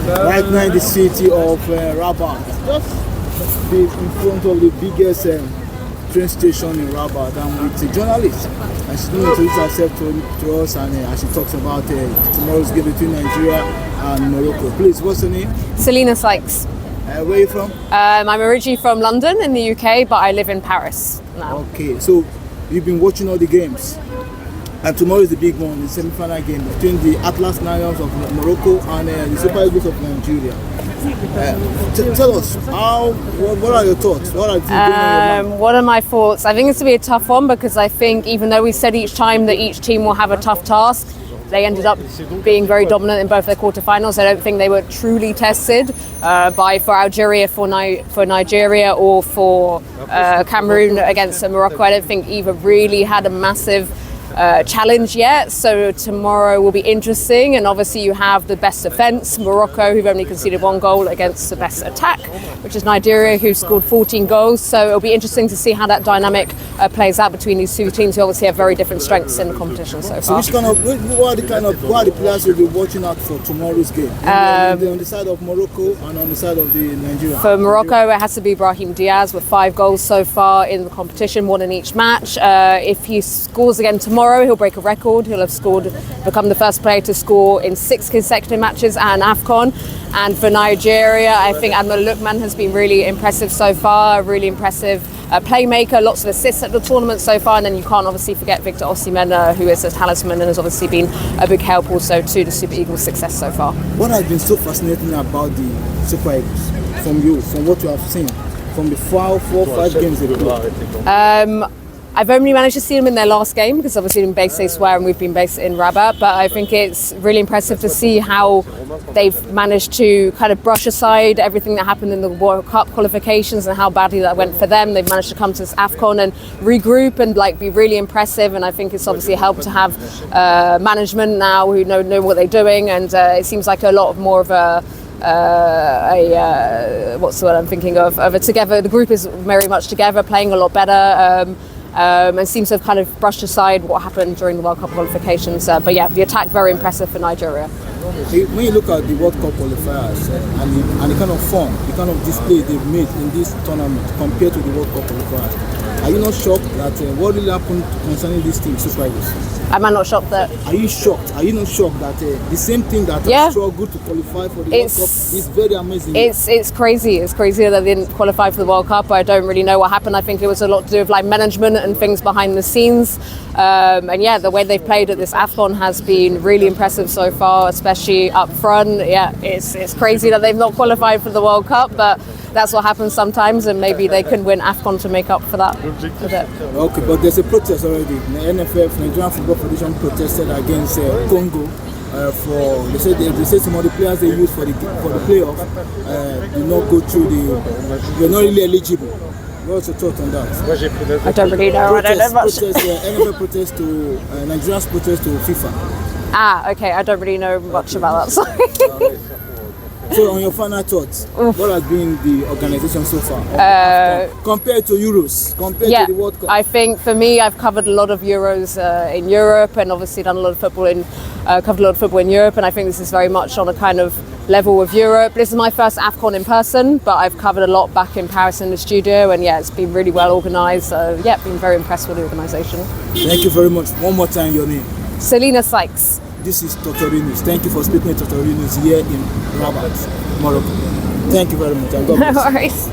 right now in the city of Rabat. Just in front of the biggest train station in Rabat. I'm with a journalist, and she's going to introduce herself to us, and as she talks about tomorrow's game between Nigeria and Morocco. Please, what's your name? Selena Sykes. Where are you from? I'm originally from London in the UK, but I live in Paris now. Okay, so you've been watching all the games. And tomorrow is the big one, the semi-final game between the Atlas Lions of Morocco and the Super Eagles of Nigeria. Tell us, what are your thoughts? What are you doing? What are my thoughts? I think it's going to be a tough one because I think even though we said each time that each team will have a tough task, they ended up being very dominant in both their quarterfinals. I don't think they were truly tested for Algeria, for Nigeria, or for Cameroon against Morocco. I don't think either really had a massive challenge yet, so tomorrow will be interesting. And obviously you have the best defence, Morocco, who've only conceded 1 goal, against the best attack, which is Nigeria, who scored 14 goals. So it'll be interesting to see how that dynamic plays out between these two teams, who obviously have very different strengths in the competition so far. So what are the players you'll be watching out for tomorrow's game? On the side of Morocco and on the side of the Nigeria? For Morocco, it has to be Brahim Diaz with 5 goals so far in the competition, 1 in each match. If he scores again tomorrow, he'll break a record. He'll have become the first player to score in 6 consecutive matches and AFCON. And for Nigeria, I think Admiral Lookman has been really impressive so far, a really impressive playmaker, lots of assists at the tournament so far. And then you can't obviously forget Victor Osimhen, who is a talisman and has obviously been a big help also to the Super Eagles' success so far. What has been so fascinating about the Super Eagles from what you have seen, from the 4-5 games they've played? I've only managed to see them in their last game because obviously in based elsewhere and we've been based in Rabat, but I think it's really impressive to see how they've managed to kind of brush aside everything that happened in the World Cup qualifications and how badly that went for them. They've managed to come to this AFCON and regroup and be really impressive, and I think it's obviously helped to have management now who know what they're doing, and it seems like a lot more of what's the word I'm thinking of a together. The group is very much together, playing a lot better. And seems to have kind of brushed aside what happened during the World Cup qualifications. But yeah, the attack very impressive for Nigeria. When you look at the World Cup qualifiers and the kind of form, the kind of display they've made in this tournament compared to the World Cup qualifiers, are you not shocked that what really happened concerning this team, Super Eagles? Am I not shocked that? Are you shocked? Are you not shocked that the same thing that has struggled to qualify for the World Cup is very amazing? It's crazy. It's crazy that they didn't qualify for the World Cup. I don't really know what happened. I think it was a lot to do with management and things behind the scenes. And yeah, the way they've played at this AFCON has been really impressive so far, especially up front. Yeah, it's crazy that they've not qualified for the World Cup, but that's what happens sometimes, and maybe they can win AFCON to make up for that. Okay, but there's a protest already. The NFF, Nigerian Football Federation, protested against Congo. They said some of the players they use for the playoff do not go through they're not really eligible. What's your thought on that? I don't really know. I don't know much. NFF protest to Nigeria's protest to FIFA. Okay. I don't really know much about that. Sorry. So on your final thoughts, what has been the organisation so far compared to Euros, compared to the World Cup? I think for me, I've covered a lot of Euros in Europe, and obviously done a lot of football in Europe, and I think this is very much on a kind of level with Europe. This is my first AFCON in person, but I've covered a lot back in Paris in the studio, and yeah, it's been really well organised. So yeah, been very impressed with the organisation. Thank you very much. One more time, your name? Selena Sykes. This is Totori News. Thank you for speaking with Totori News here in Rabat, Morocco. Thank you very much. And God bless. No worries.